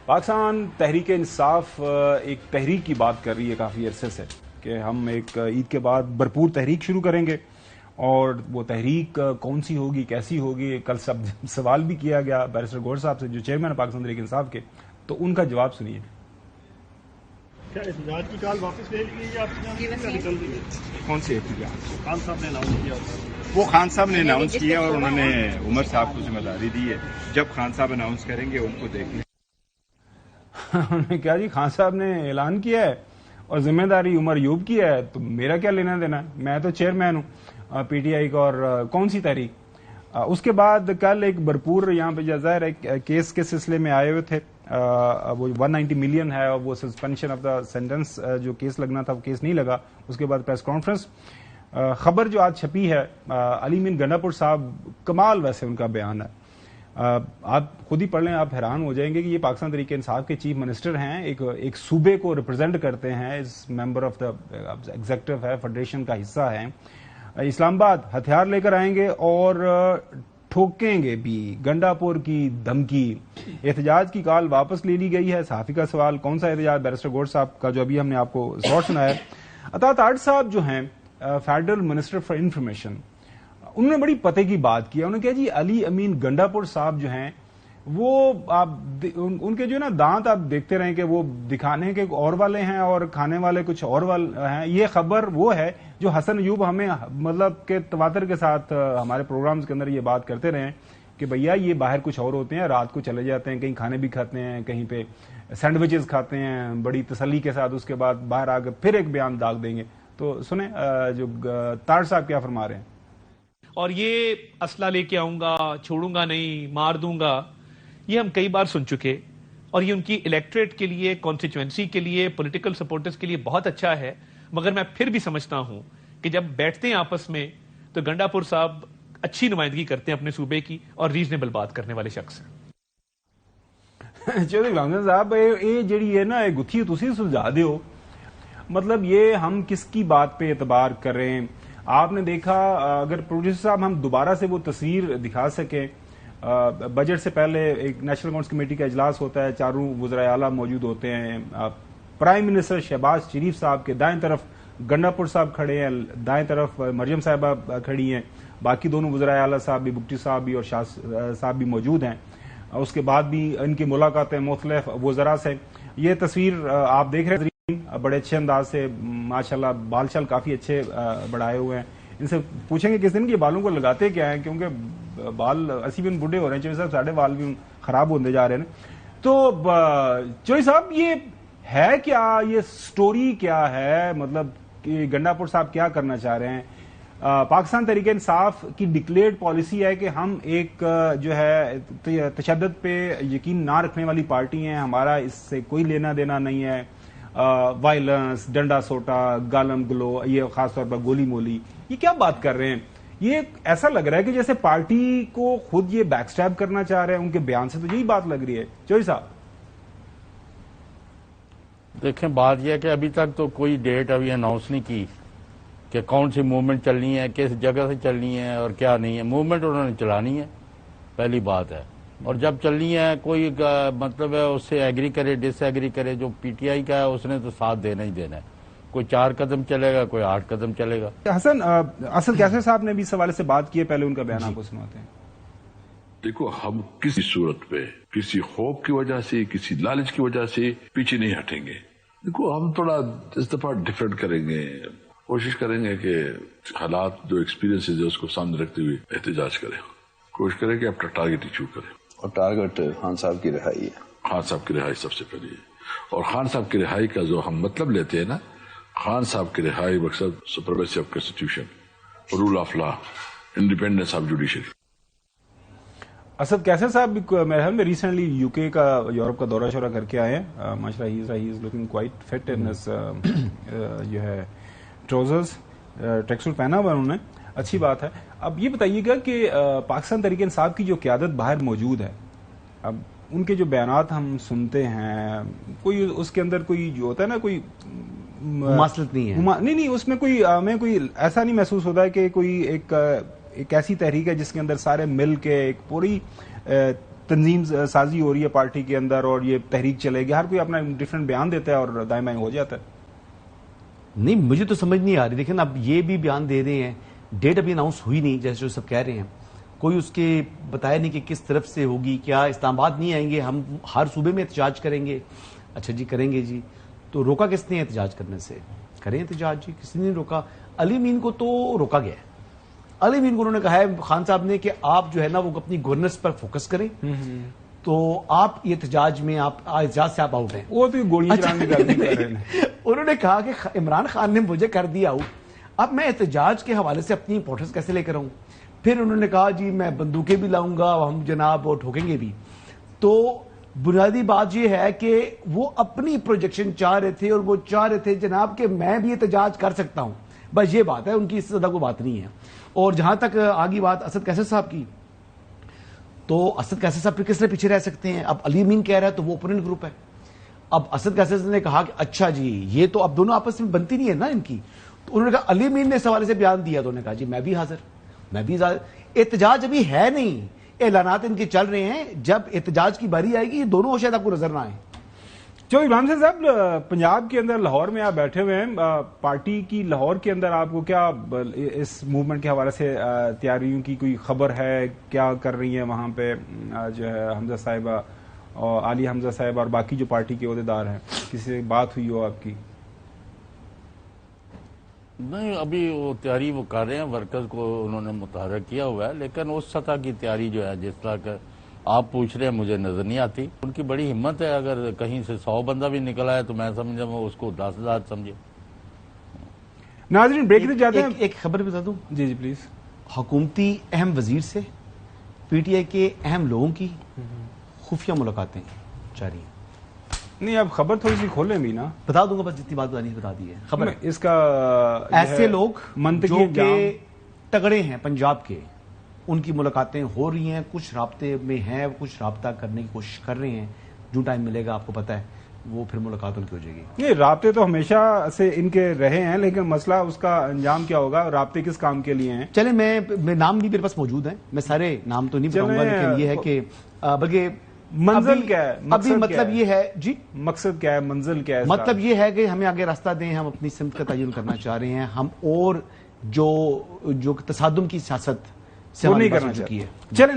پاکستان تحریک انصاف ایک تحریک کی بات کر رہی ہے کافی عرصے سے کہ ہم ایک عید کے بعد بھرپور تحریک شروع کریں گے، اور وہ تحریک کون سی ہوگی، کیسی ہوگی. کل سوال بھی کیا گیا بیرسٹر گوہر صاحب سے جو چیئرمین پاکستان تحریک انصاف کے، تو ان کا جواب سنیے. کیا احتجاج کی کال واپس لے لی ہے یا نکل رہی ہے؟ کون سی احتجاج؟ خان صاحب نے اناؤنس کیا. وہ خان صاحب نے اناؤنس کیا اور انہوں نے عمر صاحب کو ذمہ داری دی ہے. جب خان صاحب اناؤنس کریں گے ان کو دیکھیں. انہوں نے کیا جی، خان صاحب نے اعلان کیا ہے اور ذمہ داری عمر ایوب کی ہے، تو میرا کیا لینا دینا، میں تو چیئرمین ہوں پی ٹی آئی کا، اور کون سی تحریک. اس کے بعد کل ایک بھرپور یہاں پہ ظاہر ایک کیس کے سلسلے میں آئے ہوئے تھے. وہ 190 ملین ہے اور وہ سسپینشن آف دا سینٹنس جو کیس لگنا تھا وہ کیس نہیں لگا. اس کے بعد پریس کانفرنس. خبر جو آج چھپی ہے، علی امین گنڈا پور صاحب، کمال ویسے ان کا بیان ہے. آپ خود ہی پڑھ لیں، آپ حیران ہو جائیں گے کہ یہ پاکستان تحریک انصاف کے چیف منسٹر ہیں، ایک صوبے کو ریپرزینٹ کرتے ہیں، اس ممبر آف دا ایگزیکٹو ہے، فیڈریشن کا حصہ ہیں. اسلام آباد ہتھیار لے کر آئیں گے اور ٹھوکیں گے بھی. گنڈا پور کی دھمکی. احتجاج کی کال واپس لے لی گئی ہے. صحافی کا سوال، کون سا احتجاج؟ بیرسٹر گوہر صاحب کا جو ابھی ہم نے آپ کو ریپورٹ سنایا. عطا آرٹ صاحب جو ہیں فیڈرل منسٹر فار انفارمیشن، انہوں نے بڑی پتے کی بات کی. انہوں نے کہا جی علی امین گنڈا پور صاحب جو ہیں وہ ان کے جو نا دانت آپ دیکھتے رہیں کہ وہ دکھانے کے اور والے ہیں اور کھانے والے کچھ اور والے ہیں. یہ خبر وہ ہے جو حسن ایوب ہمیں مطلب کہ تواتر کے ساتھ ہمارے پروگرامز کے اندر یہ بات کرتے رہے کہ بھیا یہ باہر کچھ اور ہوتے ہیں، رات کو چلے جاتے ہیں، کہیں کھانے بھی کھاتے ہیں، کہیں پہ سینڈوچز کھاتے ہیں بڑی تسلی کے ساتھ، اس کے بعد باہر آ کے پھر ایک بیان داغ دیں گے. تو سنیں جو طاہر صاحب کیا فرما رہے ہیں. اور یہ اسلحہ لے کے آؤں گا، چھوڑوں گا نہیں، مار دوں گا، یہ ہم کئی بار سن چکے، اور یہ ان کی الیکٹریٹ کے لیے، کانسٹیچوئنسی کے لیے، پولیٹیکل سپورٹرز کے لیے بہت اچھا ہے. مگر میں پھر بھی سمجھتا ہوں کہ جب بیٹھتے ہیں آپس میں تو گنڈا پور صاحب اچھی نمائندگی کرتے ہیں اپنے صوبے کی اور ریزنیبل بات کرنے والے شخص ہیں. چودھری غلام صاحب یہ جڑی ہے نا گتھی تسی سلجھا دیو، مطلب یہ ہم کس کی بات پہ اعتبار کریں. آپ نے دیکھا، اگر پروڈیوسر صاحب ہم دوبارہ سے وہ تصویر دکھا سکیں، بجٹ سے پہلے ایک نیشنل اکاؤنٹس کمیٹی کا اجلاس ہوتا ہے، چاروں وزرائے اعلیٰ موجود ہوتے ہیں. پرائم منسٹر شہباز شریف صاحب کے دائیں طرف گنڈا پور صاحب کھڑے ہیں، دائیں طرف مریم صاحبہ کھڑی ہیں، باقی دونوں وزرائے اعلیٰ صاحب بھی، بگٹی صاحب بھی اور شاہ صاحب بھی موجود ہیں. اس کے بعد بھی ان کی ملاقاتیں مختلف وزراء سے. یہ تصویر آپ دیکھ رہے ہیں، بڑے اچھے انداز سے ماشاءاللہ بال شال کافی اچھے بڑھائے ہوئے ہیں. ان سے پوچھیں گے کس دن کے بالوں کو لگاتے کیا ہیں، کیونکہ بال اسی بھی بوڑھے ہو رہے ہیں. چوہی صاحب ساڑھے بال بھی خراب ہوتے جا رہے ہیں. تو چوہی صاحب یہ ہے کیا، یہ سٹوری کیا ہے، مطلب کہ گنڈا پور صاحب کیا کرنا چاہ رہے ہیں؟ پاکستان تحریک انصاف کی ڈکلیئرڈ پالیسی ہے کہ ہم ایک جو ہے تشدد پہ یقین نہ رکھنے والی پارٹی ہیں، ہمارا اس سے کوئی لینا دینا نہیں ہے. وائلنس، ڈنڈا سوٹا، گالم گلو، یہ خاص طور پر گولی مولی، یہ کیا بات کر رہے ہیں؟ یہ ایسا لگ رہا ہے کہ جیسے پارٹی کو خود یہ بیک سٹیب کرنا چاہ رہے ہیں. ان کے بیان سے تو یہی بات لگ رہی ہے. چوہی صاحب دیکھیں، بات یہ ہے کہ ابھی تک تو کوئی ڈیٹ ابھی اناؤنس نہیں کی کہ کون سی موومنٹ چلنی ہے، کس جگہ سے چلنی ہے اور کیا نہیں ہے. موومنٹ انہوں نے چلانی ہے، پہلی بات ہے. اور جب چلنی ہے کوئی مطلب ہے اس سے ایگری کرے ڈس ایگری کرے، جو پی ٹی آئی کا ہے اس نے تو ساتھ دینا ہی دینا ہے. کوئی 4 قدم چلے گا، کوئی 8 قدم چلے گا. حسن اصل کیسر صاحب نے بھی اس حوالے سے بات کی ہے، پہلے ان کا بیان آپ کو سناتے ہیں. دیکھو، ہم کسی صورت پہ کسی خوف کی وجہ سے، کسی لالچ کی وجہ سے پیچھے نہیں ہٹیں گے. دیکھو، ہم تھوڑا اس دفعہ ڈیفرنٹ کریں گے، کوشش کریں گے کہ حالات جو ایکسپیرینس ہے اس کو سامنے رکھتے ہوئے احتجاج کریں. کوشش کریں کہ اپنا ٹارگیٹ ایچیو کریں. اور ٹارگیٹ خان صاحب کی رہائی ہے. خان صاحب کی رہائی سب سے پہلے ہے. اور خان صاحب کی رہائی کا جو ہم مطلب لیتے ہیں نا، خان صاحب کی رہائی مقصد supremacy of constitution, rule of law, independence of judiciary. Asad Qaiser صاحب بھی میرے خیال میں ریسنٹلی یو کے کا، یورپ کا دورہ شورہ کر کے آئے ہیں. ماشاءاللہ he is looking quite fit in his جو ہے ٹراؤزرز، ٹریک سوٹ پہنا ہوا انہوں نے، اچھی بات ہے. اب یہ بتائیے گا کہ پاکستان تحریک انصاف کی جو قیادت باہر موجود ہے، اب ان کے جو بیانات ہم سنتے ہیں، کوئی اس کے اندر کوئی جو ہوتا ہے نا، کوئی مماثلت نہیں ہے. نہیں، اس میں کوئی ہمیں کوئی ایسا نہیں محسوس ہوتا ہے کہ کوئی ایک ایسی تحریک ہے جس کے اندر سارے مل کے ایک پوری تنظیم سازی ہو رہی ہے پارٹی کے اندر اور یہ تحریک چلے گی, ہر کوئی اپنا ڈفرینٹ بیان دیتا ہے اور دائیں بائیں ہو جاتا ہے. نہیں مجھے تو سمجھ نہیں آ رہی. دیکھیں اب یہ بھی بیان دے رہے ہیں, ڈیٹ ابھی اناؤنس ہوئی نہیں جیسے جو سب کہہ رہے ہیں, کوئی اس کے بتایا نہیں کہ کس طرف سے ہوگی, کیا اسلام آباد نہیں آئیں گے, ہم ہر صوبے میں احتجاج کریں گے. اچھا جی کریں گے جی, تو روکا کس نے احتجاج کرنے سے؟ کریں احتجاج جی, کسی نے روکا. علی مین کو تو روکا گیا ہے. علی مین کو انہوں نے کہا ہے خان صاحب نے کہ آپ جو ہے نا وہ اپنی گورننس پر فوکس کریں, تو آپ یہ احتجاج میں آپ احتجاج سے آپ آؤٹ ہیں. وہ تو گولیاں چلانے کی گل نہیں کر رہے ہیں. انہوں نے کہا کہ عمران خان نے مجھے کر دیا آؤٹ, اب میں احتجاج کے حوالے سے اپنی امپورٹنس کیسے لے کر آؤں. پھر انہوں نے کہا جی میں بندوقیں بھی لاؤں گا, ہم جناب اور ٹھوکیں گے بھی. تو بنیادی بات یہ ہے کہ وہ اپنی پروجیکشن چاہ رہے تھے, اور وہ چاہ رہے تھے جناب کہ میں بھی احتجاج کر سکتا ہوں. بس یہ بات ہے, ان کی اس سے زیادہ کوئی بات نہیں ہے. اور جہاں تک آگی بات اسد کیسر صاحب کی, تو اسد کیسر صاحب پھر کس طرح پیچھے رہ سکتے ہیں؟ اب علی امین کہہ رہا ہے تو وہ اوپوننٹ گروپ ہے. اب اسد کیسر نے کہا کہ اچھا جی یہ تو اب دونوں آپس میں بنتی نہیں ہے نا ان کی, تو انہوں نے کہا علی امین نے اس حوالے سے بیان دیا, تو انہوں نے کہا جی میں بھی حاضر, میں بھی حاضر. احتجاج ابھی ہے نہیں, اعلانات ان کے چل رہے ہیں, جب احتجاج کی باری آئے گی یہ دونوں شاید آپ کو نظر نہ آئے. جو عمران صاحب پنجاب کے اندر لاہور میں آپ بیٹھے ہوئے ہیں, پارٹی کی لاہور کے اندر آپ کو کیا اس موومنٹ کے حوالے سے تیاریوں کی کوئی خبر ہے؟ کیا کر رہی ہیں وہاں پہ جو ہے حمزہ صاحبہ اور عالیہ حمزہ صاحب اور باقی جو پارٹی کے عہدیدار ہیں, کسی سے بات ہوئی ہو آپ کی؟ نہیں ابھی وہ تیاری وہ کر رہے ہیں, ورکرز کو انہوں نے متحرک کیا ہوا ہے, لیکن اس سطح کی تیاری جو ہے جس طرح کہ آپ پوچھ رہے ہیں مجھے نظر نہیں آتی. ان کی بڑی ہمت ہے, اگر کہیں سے 100 بندہ بھی نکلا ہے تو میں سمجھا وہ اس کو 10,000 سمجھے. ناظرین بریک دے جاتے ہیں. ایک خبر بتا دوں جی جی پلیز. حکومتی اہم وزیر سے پی ٹی آئی کے اہم لوگوں کی خفیہ ملاقاتیں جاری ہیں. نہیں اب خبر تھوڑی سی کھولیں بھی نا, بتا دوں گا, بس جتنی بات بتانی بتا دی ہے. خبر اس کا ایسے لوگ منطقی جو کہ تگڑے ہیں پنجاب کے, ان کی ملاقاتیں ہو رہی ہیں, کچھ رابطے میں ہیں, کچھ رابطہ کرنے کی کوشش کر رہے ہیں. جو ٹائم ملے گا آپ کو پتہ ہے وہ پھر ملاقات ان کی ہو جائے گی. یہ رابطے تو ہمیشہ سے ان کے رہے ہیں, لیکن مسئلہ اس کا انجام کیا ہوگا, رابطے کس کام کے لیے ہیں؟ چلیں میں نام بھی میرے پاس موجود ہیں, میں سارے نام تو نہیں بتاؤں گا, لیکن یہ ہے کہ بلکہ منزل کیا ہے, ابھی مطلب یہ ہے جی, مقصد کیا ہے, منزل کیا ہے؟ مطلب یہ ہے کہ ہمیں آگے راستہ دیں, ہم اپنی سمت کا تعین کرنا چاہ رہے ہیں, ہم اور جو تصادم کی سیاست سے نہیں کرنا چکی ہے. چلیں